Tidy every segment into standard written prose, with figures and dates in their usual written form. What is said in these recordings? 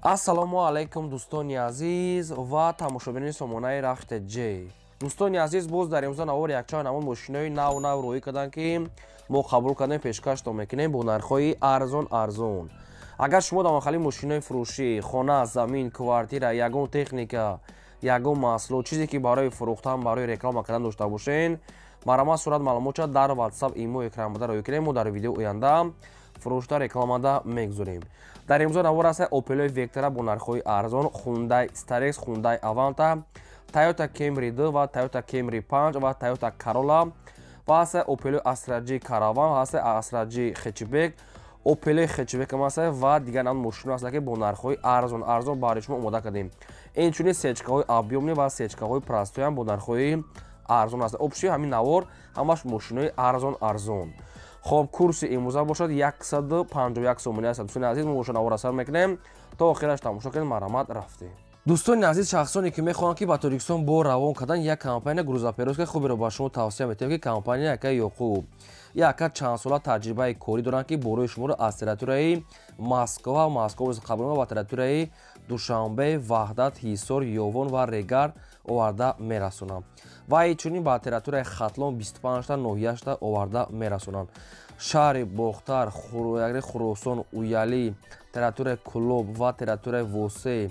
ассалому алайкум дӯстони азиз ва тамошобини сомонаи рафта ҷ. дӯстони азиз, боз дар имрӯза навор якчанд намуд мошинои нав рӯӣ карданд ки мо қабул кардем пешкаштон мекунем бо нархҳои арзон. агар шумо дар махалли мошинои фурӯшӣ, хона, замин, квартира, ягон техника, ягон маҳсулот, чизе ки барои фурӯхтан, барои реклама кардан дошта бошен, марамат сурат маълумота дар WhatsApp имо экранбада рӯй кунем. мо дар видеои оянда фурӯшта рекламада мегузорем. дар имрӯза навор аст Opel Vectra бо нархҳои арзон, Hyundai Starex, Hyundai Avanta, Toyota Camry 2 ва Toyota Camry 5 ва Toyota Corolla ва аст Opel Astra J Caravan ва аст Astra J Hatchback, Opel Hatchback ҳам аст ва дигар намуд мошино аст ки бо нархҳои арзон барои шумо омода кардем. Инчунин сечкаҳои объёмӣ ва сечкаҳои простой ҳам бо нархҳои арзон аст. Обши ҳамин навор ҳамаш мошинои арзон. خب کورس امروزه باشد 151 سومانی است. دوستان عزیز ما باشد نوار اثر میکنیم تا آخرش تماشا کنید. مرحمت رفته. دوستان عزیز، شخصانی که میخوان که با توریکسون با روان کردن یک کمپانی گروزاپروس که خوبی رو با شما توصیه میکنم که کمپانی یکی خوب یک چند ساله تجربه کاری دارن که برای شما رو از تریتوری مسکو قبول و تریتوری دوشنبه، وحدت، حصار، یوون و ریگر آورده میرسونن و اینچنین با تریتوری خطلان 25 تا ناحیه تا آورده میرسونن. شهر باختر، خراسان، اویالی، تریتوری کلوب و تریتوری ووسه،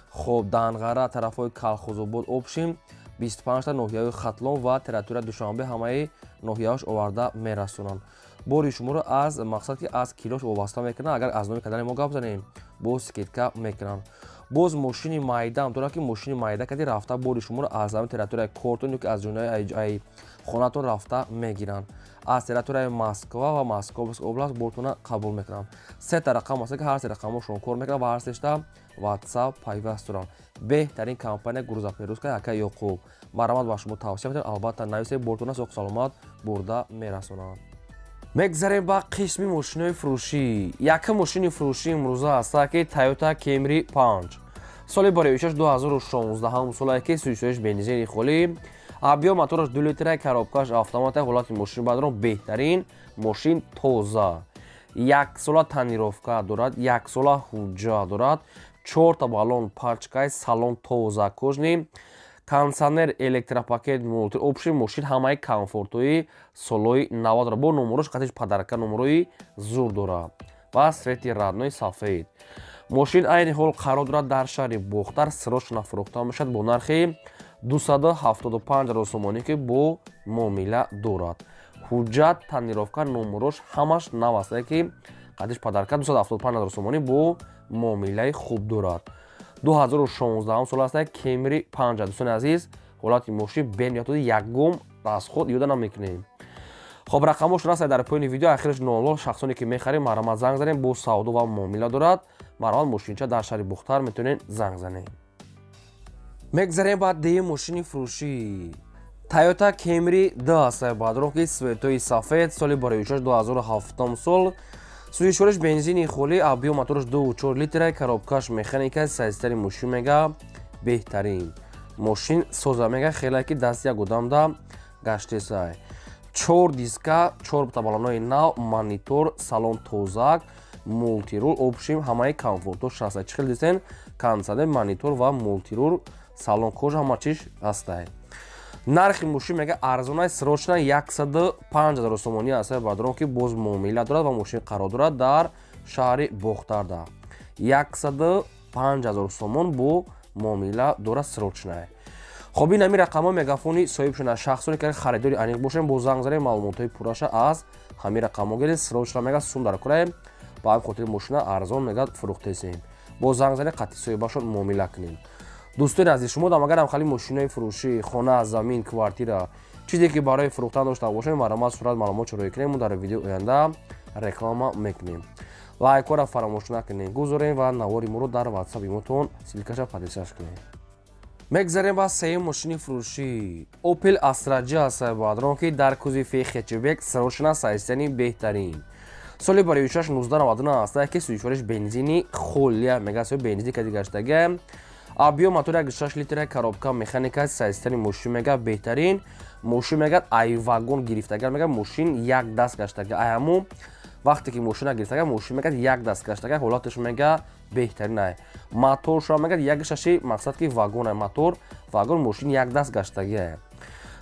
خب دانغره، طرفای کلخوزآباد، обшим 25 تا ناحیه خطلان و تریتوری دوشنبه همه ناحیه‌اش آورده میرسونن. باری شما رو از مقصد که از کیلوش وابسته میکنن. اگر از نام کردن ما گپ بزنیم باز سکیتکا میکنن. باز ماشین مایده هم که ماشین مایده کدی رفته باری شما رو از همین تریتوری کورتون که از جنای خونتون رفته میگیرن. از تریتوری مسکو و مسکوبسک اوبلاست بورتون قبول میکنن. سه تا رقم هست که هر سه رقم شما کار میکنن و هر سه تا واتساپ پیوست دارن. بهترین کمپانی گروزاپروس که یکی یوقوب مرامت با شما توصیه میکنم. البته نویسه بورتون سوق سلامت برده میرسونن. مگذاریم با قسمی ماشین‌های فروشی. یک ماشین فروشی امروزه است که تویوتا کیمری 5 سال باریوشش 2016 هم سالی که سویچش بنزین خالی ابیا موتورش 2 لیتر کارابکاش اتومات حالت ماشین بدرون بهترین ماشین توزه. یک سال تنیروفکا دارد، یک سال حجا دارد، 4 تا بالون پارچکای سالن توزه کجنی кондиционер, электропакет, мултир, обши мошин ҳамаи комфортои солои 90 дорад. бо номерош қатиш падарка номерои зур дорад ва свети раднои сафед. мошин айни ҳол қарор дорад дар шаҳри бохтар. срочно фурӯхта мешавад бо нархи 275,000 сомонӣ ки бо муомила дорад. ҳуҷҷат, танировка, номерош ҳамаш нав аст ки қатиш падарка 275,000 сомонӣ бо муомилаи хуб дорад. 2016 сол аст Camry 5. دوستان عزیز حالت ماشین بین یا تو یکم از خود یاد نمیکنیم. خب رقمش راست در پایین ویدیو آخرش 00 شخصانی که میخریم مرام زنگ زنیم با سودا و معامله دارد. مرام ماشینچه در شهر بختر میتونین زنگ زنیم. میگذاریم بعد دیگه ماشین فروشی Toyota Camry 2 است. بدرونگ سویتوی سفید سال باریوشش 2007 سال. سویچورش بنزینی خالی، ابیا موتورش 2.4 لیتر، کارابکاش مکانیک، سایزترین ماشین میگه بهترین ماشین سازه میگه خیلی که دست یک گودام دا گشته سای. 4 دیسکا، 4 تا بالانای نو، مانیتور، سالن توزک، مولتی رول، обшим همه کامفورتوش 64 دیسن، کانساده مانیتور و مولتی رول، سالن کوچ همه چیش هسته. нархи мошин мега арзонай срочна 105,000 сомонӣ аст. бадрон ки боз муомила дорад ва мошин қарор дорад дар шаҳри бохтарда. 105,000 сомон бо муомила дорад срочна. хоб ин ҳамин рақамҳо мегафони соҳибшона шахсоне ки харидори аниқ бошем бо занг занем маълумотҳои пурраша аз ҳамин рақамҳо гиред. срочна мега сум дар кураем ба ҳамин хотири мошина арзон мега фурӯхтесем. бо занг занем қатъи соҳибашон муомила кунем. دوستان عزیز شما دام اگر هم خالی ماشینای فروشی، خانه، زمین، کوارتیرا چیزی که برای فروختن داشته باشین مرامت صورت معلومات رو کنیم و در ویدیو آینده رکلام میکنیم. لایک را فراموش نکنید، گذارین و نواری ما رو در واتساپ ایموتون سیلکش پادشش کنید. میگذاریم با سه ماشین فروشی Opel Astra J است. بادران که در کوزیفی خچبک سروشنا سایستنی بهترین سال باریوشش 1999 است که سویچورش بنزینی خالی میگه سوی بنزینی که دیگه گشته. ابیا موتور 6 لیتر کارابکا مکانیک سایسترین ماشین میگه بهترین ماشین میگه ای واگن گرفتگی میگه ماشین یک دست گشتگی همو вақте ки мошина гирифтага мошин мегӯяд як даст гаштага ҳолаташ мега беҳтарин ай. Моторшо мегӯяд як шаши мақсад ки вагон ай. Мотор вагон мошин як даст гаштагӣ ай.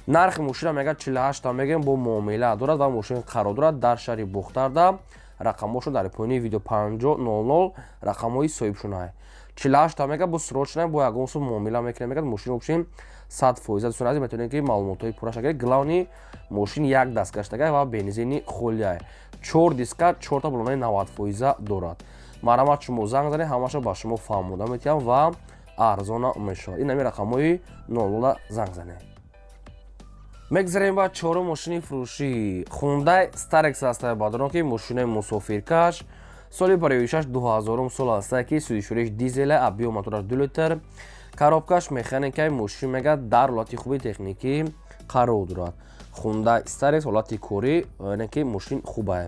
нархи мошина мегӯяд 48 та мегӯям бо муомила дорад ва мошин қарор дорад дар шаҳри Бухтарда. рақамошо дар поёни видео 5000 рақамҳои соҳибшон ай. 48 та мегӯяд бо срочна бо ягон сум муомила мекунем мегӯяд мошин обшин 100%. Дӯстон азиз метавонед ки маълумотҳои пурраша гиред. Главни мошин як даст гаштага ва бензини холӣ ай. 4 диска 4 та балонаи 90% дорад. Марамат шумо занг занед, ҳамаша ба шумо фаҳмода метиҳам ва арзона мешавад. Ин ҳамин рақамҳои 00 занг занед. мегзарем ба чорум мошини фурӯшӣ. Hyundai Starex ҳастае бадро ки мошинаи мусофиркаш соли бароишаш 2000 сол ҳастае ки сӯдишуриш дизеле объём мотораш 2 литр. коробкаш механикаи мошин мегӯяд дар ҳолати хуби техникӣ қарор дорад. Hyundai Starex ҳолати корӣ яъне ки мошин хуб ай.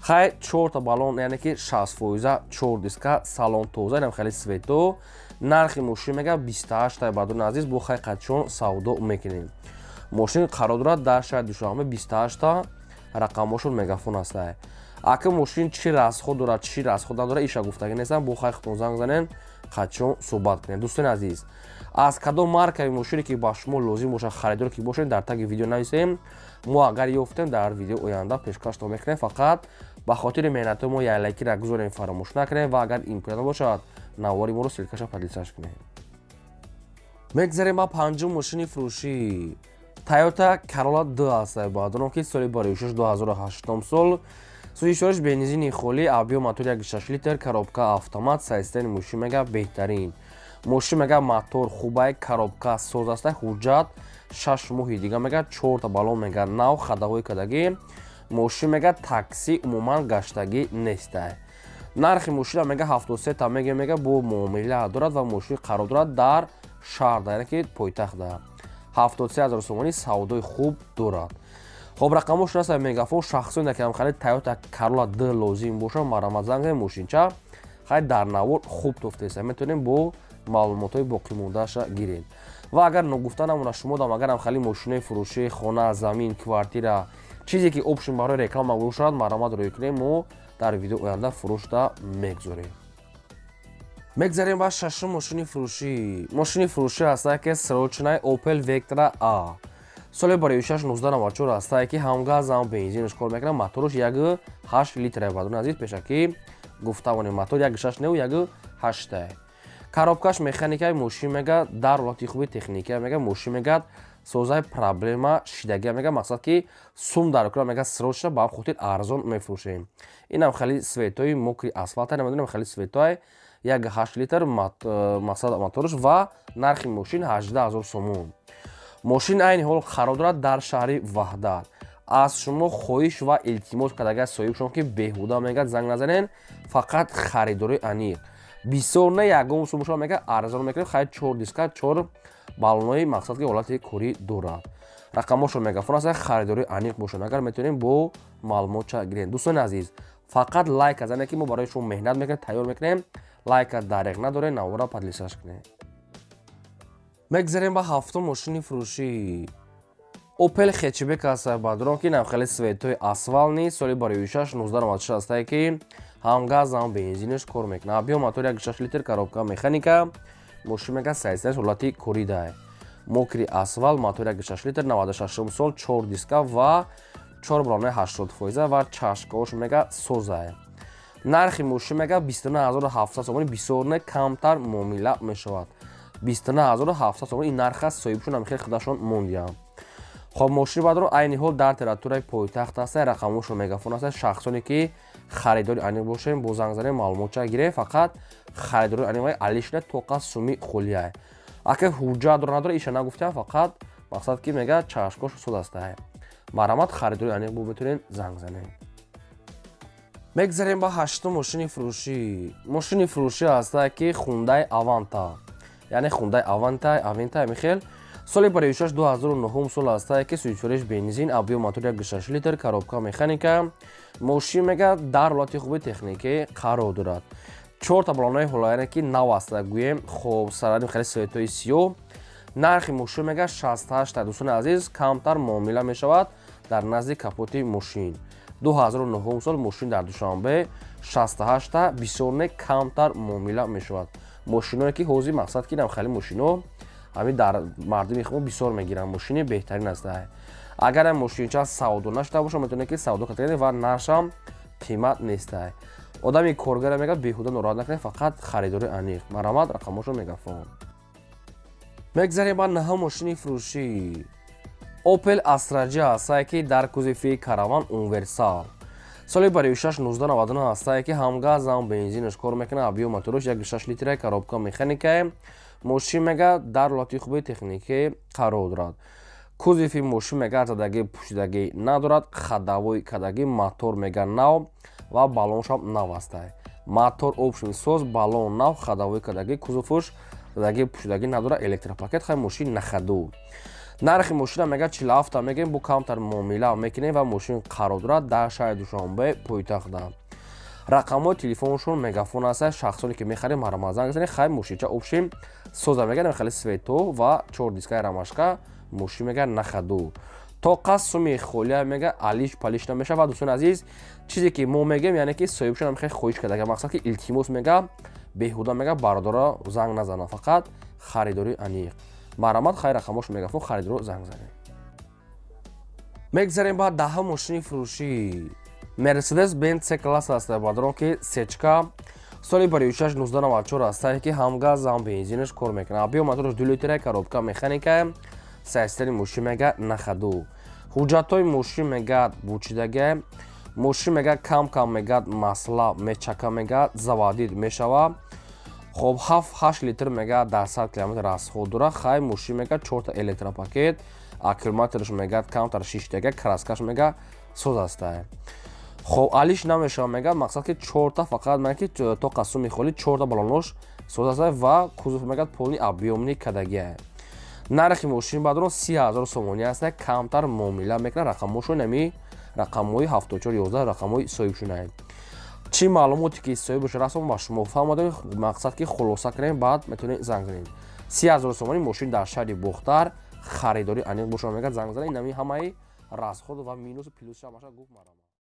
хай 4 та балон яъне ки 60% 4 диска салон тоза инам хеле свето. нархи мошин мегӯяд 28 та бадруни азиз бо хай қачон савдо мекунем. мошин қарор дорад дар шаҳри Душанбе 28 та рақамошон мегафон ҳастае. ака мошин чӣ расход дорад чӣ расход надорад иша гуфтагӣ нестам бо хай хутон занг занен қачон суҳбат кунем. дӯстони азиз аз кадом маркаи мошине ки ба шумо лозим бошад харидор ки бошед дар таги видео нависем. мо агар ёфтем дар видео оянда пешкаштон мекунем. фақат ба хотири меҳнатои мо як лайкира гузорем фаромӯш накунем ва агар имконият бошад навори моро силкаша подлисаш кунем. мегзарем ба панҷум мошини фурӯшӣ. Toyota Corolla 2 ҳастае бадро ки соли бароишаш 2008 сол. сӯдишориш бензини холӣ объём мотор 1.6 литр коробка автомат сайстани мошин мегӯяд беҳтарин. мошин мегӯяд мотор хуб ай коробка соз ҳастае ҳуҷҷат 6 моҳи дига мегӯяд 4 та балон мегӯяд нав хадаҳои кадагӣ. мошин мегӯяд такси умуман гаштагӣ нестае. нархи мошина мегӯяд 73 та мегӯяд бо муомила дорад ва мошин қарор дорад дар шаҳрда яъне ки пойтахтда. 73 000 сомонӣ савдои хуб дорад. хоб рақамошон ҳастае мегафон шахсоне ки хали Toyota Corolla 2 лозим бошад марамат занг занед мошинча хай дар навор хуб тофтеса метавонем бо маълумотҳои боқимондааша гирем. ва агар ногуфта намона шумо дам агарам хали мошинаи фурӯшӣ хона замин квартира чизе ки опшн барои реклама бошад марамат рӯй кунем мо дар видео оянда фурӯшда мегузорем. мегзарем ба шашум мошини фурӯшӣ. мошини фурӯшӣ ҳастае ки срочнаи Opel Vectra A. соли бароишаш 1994 ҳастае ки ҳам газ ҳам бензинаш кор мекунад. мотораш 1.8 литр бадруни азиз пешакӣ гуфтавонем мотор 1.6 не 1.8 ай. коробкаш механикаи мошин мегӯяд дар ҳолати хуби техника мегӯяд мошин мегӯяд созаи проблема шидагӣ мегӯяд мақсад ки сум дар кора мегӯяд срочна ба ҳам хотир арзон мефурӯшем. инам хали светои мокри асфалт ай намедонам хали свето ай 1.8 литр мақсад мотораш ва нархи мошин 18 000 сомон. мошин айни ҳол қарор дорад дар шаҳри Ваҳдат. аз шумо хоҳиш ва илтимос кардагиаст соҳибшон ки беҳуда мегӯяд занг назанед фақат харидори аниқ бисёр не ягон сумшо мегӯяд арзон мекунем хай 4 диска 4 балонои мақсад ки ҳолати корӣ дорад. рақамошо мегафон аст харидори аниқ бошад агар метавонем бо маълумотча гирем. дӯстони азиз фақат лайк занед ки мо барои шумо меҳнат мекунем тайёр мекунем. лайка дареқ надоред навора подлисаш кунед. мегзарем ба ҳафтум мошини фурӯшӣ. Opel Hatchback ҳастае бадро ки навхели светои асфал нест. соли бароишаш 1996 ҳастае ки ҳам газ ҳам бензинаш кор мекунад. объём мотор 1.6 литр коробка механика мошин мегӯяд сайсташ ҳолати коридае. мокри асфал мотор 1.6 литр 96 сол 4 диска ва 4 балонаи 80% ва чашкаош мегӯяд созае. нархи мошин мегӯяд 29700 сомонӣ бисёр не камтар муомила мешавад. 29700 сомонӣ ин нарх аст соҳибшон амихел худашон мондиам. хоб мошини бадро айни ҳол дар территорияи пойтахт ҳастае. рақамошон мегафон ҳастае шахсоне ки харидори аниқ бошем бо занг занем маълумотча гирем фақат харидори аниқ алишне тоқа суми холияй. ака ҳуҷҷат дора надора иша нагуфтам фақат мақсад ки мегӯяд чашкош суд ҳастае. марамат харидори аниқ бо метавонед занг занем. мегзарем ба ҳаштум мошини фурӯшӣ. мошини фурӯшӣ ҳастае ки Hyundai Avanta яъне Hyundai Aventa михел соли бароишаш 2009 сол ҳастае ки сӯдишориш бензин объём мотор 1.6 литр коробка механика мошин мегӯяд дар ҳолати хуби техникӣ қарор дорад. 4 та балонаи ҳолаяне ки нав ҳастае гӯем хоб сарари хеле светои сиёҳ. нархи мошин мегӯяд 68 та. дӯстони азиз камтар муомила мешавад дар назди капоти мошин. 2009 сол мошин дар Душанбе 68 та бисёр не камтар муомила мешавад. Мошиное ки ҳозир мақсад ки хеле мошино ҳамин дар мардуми худ бисёр мегиранд. Мошини беҳтарин аст. Агар мошинча савдо нашда боша метавонед ки савдо кардед ва нашам қимат нест. Одами коргара мегӯяд беҳуда нороҳат накунед, фақат харидори аниқ. Марамад рақамошро мегафон. Мегзарем ба наҳа мошини фурӯшӣ. Opel Astra ҳастае ки дар кузофи караван универсал. Соли барои 6-1999 ҳастае ки ҳам газ, ҳам бензинаш кор мекунад. Объём мотораш 1.6 литра, коробка механикае. Мошин мега дар ҳолати хуби техникӣ қарор дорад. Кузофи мошин мега задагӣ пӯшидагӣ надорад. Хадавои кадагӣ мотор мега нав ва баллоншам нав астае. Мотор обшимсоз, баллон нав, хадавои кадагӣ, кузофуш задагӣ пӯшидагӣ надорад. Электропакет хай мошин нахаду. Нархи мошина мега 47 та мегем, бу камтар муомила мекунем ва мошин қарор дорад дар шаҳри Душанбе пойтахта. Рақамҳои телефоншон мегафон аст. Шахсоне ки мехарем марамад занг занед, хай мошинча обшим соза мега намехали свето ва 4 дискаи рамашка мошин мега нахаду. То қас суми холия мега алиш палиш намешавад. Дӯстони азиз, чизе ки мо мегем яъне ки соҳибшон намехали хоҳиш кардага мақсад ки илтимос мега беҳуда мега бардора занг назанад, фақат харидори аниқ. Марамад хай рақамош мегафон харидро занг занед. Мегзарем ба даҳа мошини фурӯшӣ. Mercedes-Benz C-класс аст бадрон ки сечка соли барои 6-1994 астае ки ҳам газ, ҳам бензинаш кор мекунад. Объём мотораш 2 литра, коробка механикае. Сайстани мошин мега нахаду. ҳуҷҷатҳои мошин мега бучидагӣ. Мошин мега кам мега масъала мечака мега заводид мешава. Хоб 7-8 литр мега дар 100 км расход дорад. Хай мошин мега 4 та электропакет, аккумулятораш мега камтар 6 тага, краскаш мега соз астае. Хоб алиш намешава мега мақсад ки 4 та фақат мега ки то қасу мехоли 4 та баллонош соз астае ва кузов мега полни объёмни кадагие. Нархи мошин бадрон 30,000 сомонӣ астае. Камтар муомила мекунад. Рақамошо нами рақамҳои 7411 рақамҳои соҳибшунаед. Чӣ маълумоте ки соҳибаш расм ба шумо фаҳмодем, мақсад ки хулоса кунем, баъд метавонед занг занед. 30,000 сомонӣ мошин дар шаҳри Бухтар харидори аниқ бошад мега занг занед. Нами ҳамаи расход ва минусу плюсша бошад гуфт марамад.